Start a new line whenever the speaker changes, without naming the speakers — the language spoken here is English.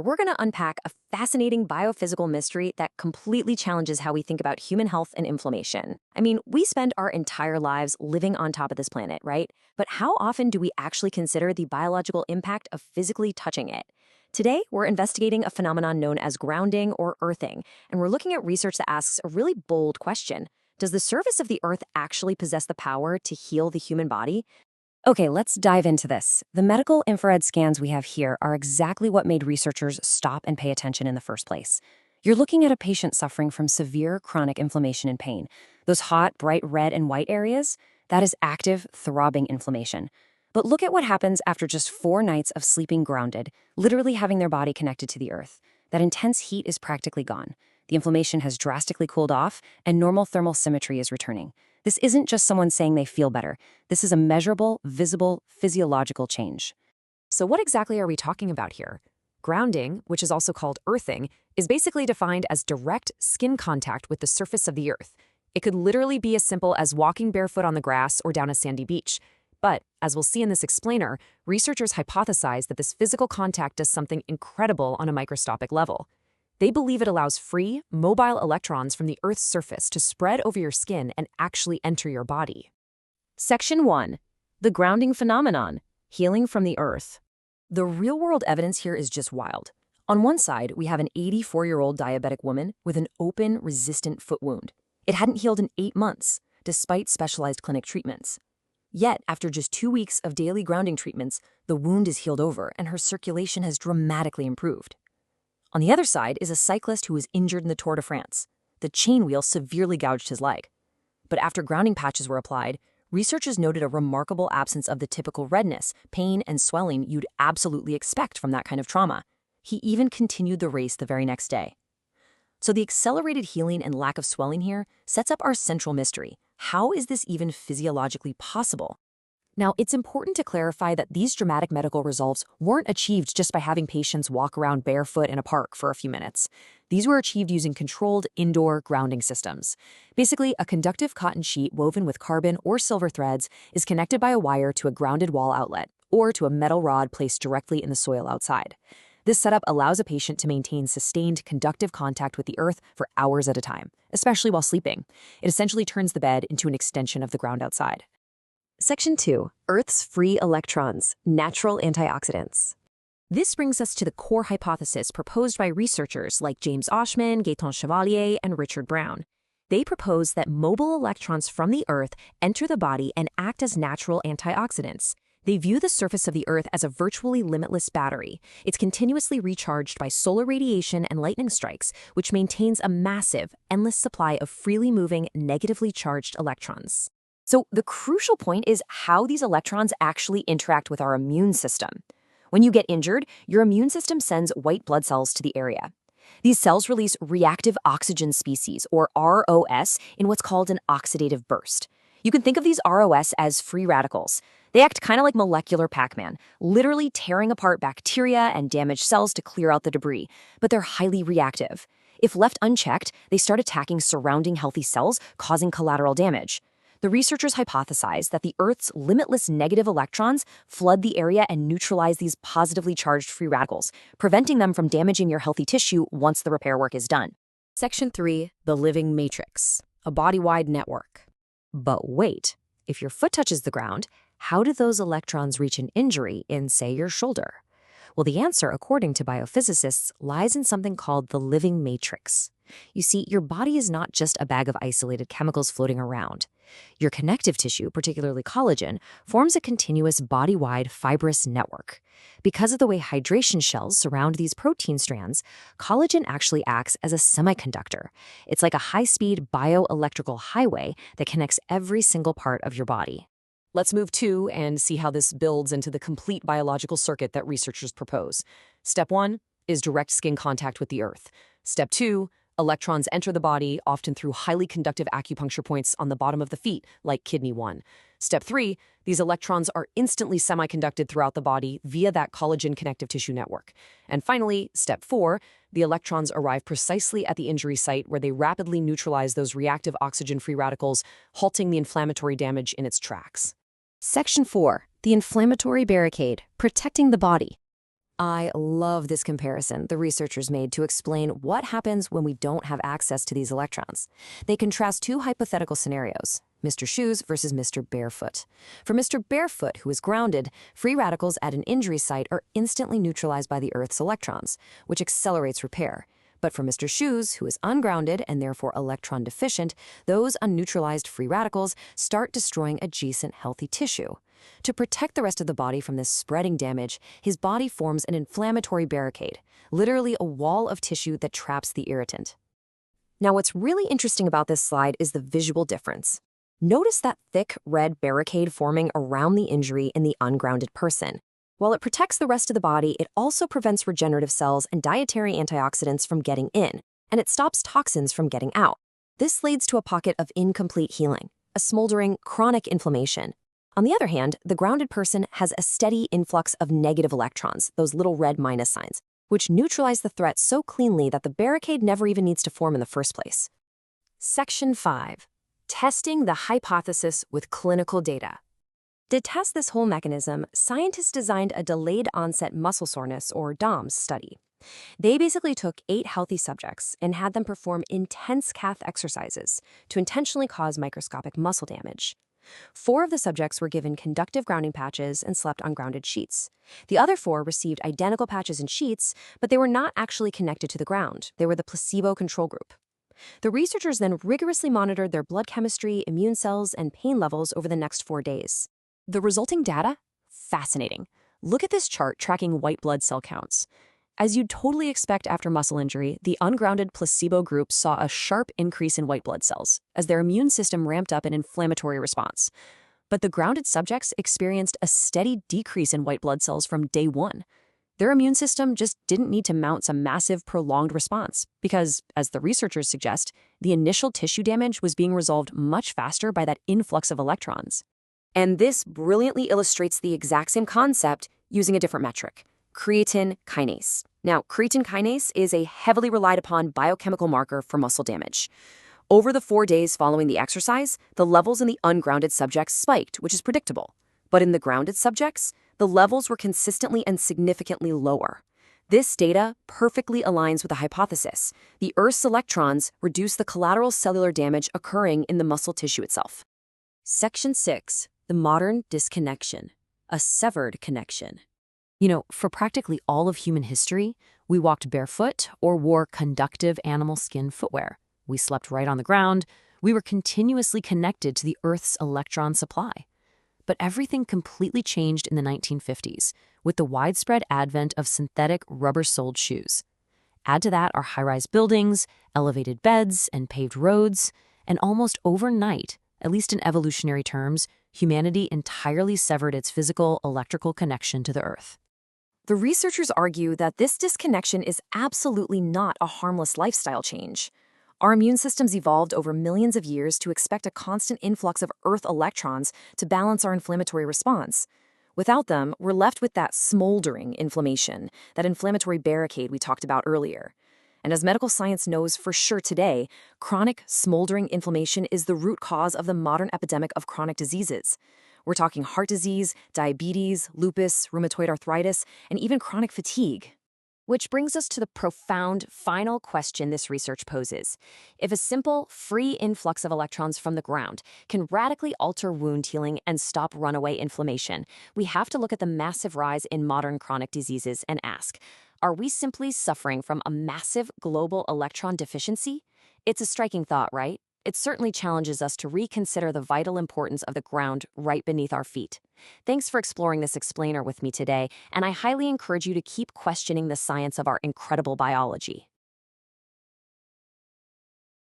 We're going to unpack a fascinating biophysical mystery that completely challenges how we think about human health and inflammation. I mean, we spend our entire lives living on top of this planet, right? But how often do we actually consider the biological impact of physically touching it? Today, we're investigating a phenomenon known as grounding or earthing, and we're looking at research that asks a really bold question. Does the surface of the Earth actually possess the power to heal the human body? Okay, let's dive into this. The medical infrared scans we have here are exactly what made researchers stop and pay attention in the first place. You're looking at a patient suffering from severe chronic inflammation and pain. Those hot, bright red and white areas, that is active, throbbing inflammation. But look at what happens after just 4 nights of sleeping grounded, literally having their body connected to the earth. That intense heat is practically gone. The inflammation has drastically cooled off, and normal thermal symmetry is returning. This isn't just someone saying they feel better. This is a measurable, visible, physiological change.
So what exactly are we talking about here? Grounding, which is also called earthing, is basically defined as direct skin contact with the surface of the earth. It could literally be as simple as walking barefoot on the grass or down a sandy beach. But, as we'll see in this explainer, researchers hypothesize that this physical contact does something incredible on a microscopic level. They believe it allows free, mobile electrons from the Earth's surface to spread over your skin and actually enter your body.
Section 1. The grounding phenomenon, healing from the earth. The real-world evidence here is just wild. On one side, we have an 84-year-old diabetic woman with an open, resistant foot wound. It hadn't healed in 8 months, despite specialized clinic treatments. Yet, after just 2 weeks of daily grounding treatments, the wound is healed over and her circulation has dramatically improved. On the other side is a cyclist who was injured in the Tour de France. The chain wheel severely gouged his leg. But after grounding patches were applied, researchers noted a remarkable absence of the typical redness, pain, and swelling you'd absolutely expect from that kind of trauma. He even continued the race the very next day. So the accelerated healing and lack of swelling here sets up our central mystery. How is this even physiologically possible? Now, it's important to clarify that these dramatic medical results weren't achieved just by having patients walk around barefoot in a park for a few minutes. These were achieved using controlled indoor grounding systems. Basically, a conductive cotton sheet woven with carbon or silver threads is connected by a wire to a grounded wall outlet or to a metal rod placed directly in the soil outside. This setup allows a patient to maintain sustained conductive contact with the earth for hours at a time, especially while sleeping. It essentially turns the bed into an extension of the ground outside. Section 2. Earth's free electrons, natural antioxidants. This brings us to the core hypothesis proposed by researchers like James Oshman, Gaetan Chevalier, and Richard Brown. They propose that mobile electrons from the Earth enter the body and act as natural antioxidants. They view the surface of the Earth as a virtually limitless battery. It's continuously recharged by solar radiation and lightning strikes, which maintains a massive, endless supply of freely moving, negatively charged electrons. So the crucial point is how these electrons actually interact with our immune system. When you get injured, your immune system sends white blood cells to the area. These cells release reactive oxygen species, or ROS, in what's called an oxidative burst. You can think of these ROS as free radicals. They act kind of like molecular Pac-Man, literally tearing apart bacteria and damaged cells to clear out the debris, but they're highly reactive. If left unchecked, they start attacking surrounding healthy cells, causing collateral damage. The researchers hypothesized that the Earth's limitless negative electrons flood the area and neutralize these positively charged free radicals, preventing them from damaging your healthy tissue once the repair work is done.
Section 3. The living matrix, a body-wide network.
But wait, if your foot touches the ground, how do those electrons reach an injury in, say, your shoulder? Well, the answer, according to biophysicists, lies in something called the living matrix. You see, your body is not just a bag of isolated chemicals floating around. Your connective tissue, particularly collagen, forms a continuous body-wide fibrous network. Because of the way hydration shells surround these protein strands, collagen actually acts as a semiconductor. It's like a high-speed bioelectrical highway that connects every single part of your body.
Let's move to and see how this builds into the complete biological circuit that researchers propose. Step 1 is direct skin contact with the earth. Step 2, electrons enter the body, often through highly conductive acupuncture points on the bottom of the feet, like kidney 1. Step 3, these electrons are instantly semiconducted throughout the body via that collagen connective tissue network. And finally, step 4, the electrons arrive precisely at the injury site where they rapidly neutralize those reactive oxygen-free radicals, halting the inflammatory damage in its tracks.
Section 4. The inflammatory barricade, protecting the body. I love this comparison the researchers made to explain what happens when we don't have access to these electrons. They contrast two hypothetical scenarios, Mr. Shoes versus Mr. Barefoot. For Mr. Barefoot, who is grounded, free radicals at an injury site are instantly neutralized by the Earth's electrons, which accelerates repair. But for Mr. Shoes, who is ungrounded and therefore electron deficient, those unneutralized free radicals start destroying adjacent healthy tissue. To protect the rest of the body from this spreading damage, his body forms an inflammatory barricade, literally a wall of tissue that traps the irritant. Now, what's really interesting about this slide is the visual difference. Notice that thick red barricade forming around the injury in the ungrounded person. While it protects the rest of the body, it also prevents regenerative cells and dietary antioxidants from getting in, and it stops toxins from getting out. This leads to a pocket of incomplete healing, a smoldering, chronic inflammation. On the other hand, the grounded person has a steady influx of negative electrons, those little red minus signs, which neutralize the threat so cleanly that the barricade never even needs to form in the first place. Section 5. Testing the hypothesis with clinical data. To test this whole mechanism, scientists designed a delayed onset muscle soreness, or DOMS, study. They basically took 8 healthy subjects and had them perform intense cath exercises to intentionally cause microscopic muscle damage. 4 of the subjects were given conductive grounding patches and slept on grounded sheets. The other 4 received identical patches and sheets, but they were not actually connected to the ground. They were the placebo control group. The researchers then rigorously monitored their blood chemistry, immune cells, and pain levels over the next 4 days. The resulting data? Fascinating. Look at this chart tracking white blood cell counts. As you'd totally expect after muscle injury, the ungrounded placebo group saw a sharp increase in white blood cells as their immune system ramped up an inflammatory response. But the grounded subjects experienced a steady decrease in white blood cells from day 1. Their immune system just didn't need to mount some massive, prolonged response because, as the researchers suggest, the initial tissue damage was being resolved much faster by that influx of electrons. And this brilliantly illustrates the exact same concept using a different metric: creatine kinase. Now, creatine kinase is a heavily relied upon biochemical marker for muscle damage. Over the 4 days following the exercise, the levels in the ungrounded subjects spiked, which is predictable. But in the grounded subjects, the levels were consistently and significantly lower. This data perfectly aligns with the hypothesis. The Earth's electrons reduce the collateral cellular damage occurring in the muscle tissue itself. Section 6. The modern disconnection. A severed connection. For practically all of human history, we walked barefoot or wore conductive animal skin footwear. We slept right on the ground. We were continuously connected to the Earth's electron supply. But everything completely changed in the 1950s with the widespread advent of synthetic rubber-soled shoes. Add to that our high-rise buildings, elevated beds, and paved roads, and almost overnight, at least in evolutionary terms, humanity entirely severed its physical electrical connection to the Earth. The researchers argue that this disconnection is absolutely not a harmless lifestyle change. Our immune systems evolved over millions of years to expect a constant influx of Earth electrons to balance our inflammatory response. Without them, we're left with that smoldering inflammation, that inflammatory barricade we talked about earlier. And as medical science knows for sure today, chronic smoldering inflammation is the root cause of the modern epidemic of chronic diseases. We're talking heart disease, diabetes, lupus, rheumatoid arthritis, and even chronic fatigue. Which brings us to the profound final question this research poses. If a simple, free influx of electrons from the ground can radically alter wound healing and stop runaway inflammation, we have to look at the massive rise in modern chronic diseases and ask, are we simply suffering from a massive global electron deficiency? It's a striking thought, right? It certainly challenges us to reconsider the vital importance of the ground right beneath our feet. Thanks for exploring this explainer with me today, and I highly encourage you to keep questioning the science of our incredible biology.